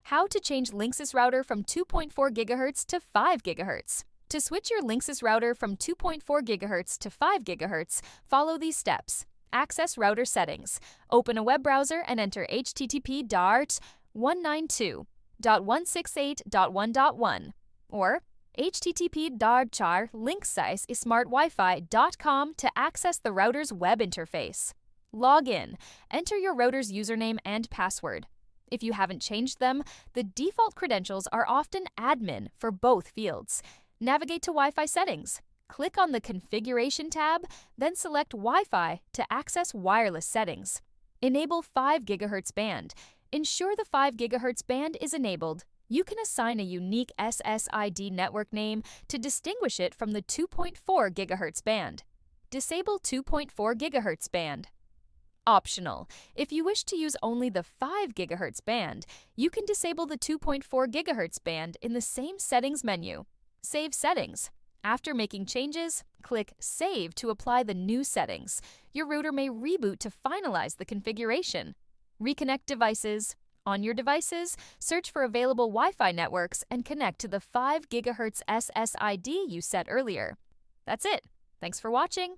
How to change Linksys router from 2.4 GHz to 5 GHz. To switch your Linksys router from 2.4 GHz to 5 GHz, follow these steps. Access router settings. Open a web browser and enter http://192.168.1.1 or http://linksys.smartwifi.com to access the router's web interface. Log in. Enter your router's username and password. If you haven't changed them, the default credentials are often admin for both fields. Navigate to Wi-Fi settings. Click on the Configuration tab, then select Wi-Fi to access wireless settings. Enable 5 GHz band. Ensure the 5 GHz band is enabled. You can assign a unique SSID network name to distinguish it from the 2.4 GHz band. Disable 2.4 GHz band. Optional. If you wish to use only the 5 GHz band, you can disable the 2.4 GHz band in the same settings menu. Save settings. After making changes, click Save to apply the new settings. Your router may reboot to finalize the configuration. Reconnect devices. On your devices, search for available Wi-Fi networks and connect to the 5 GHz SSID you set earlier. That's it. Thanks for watching.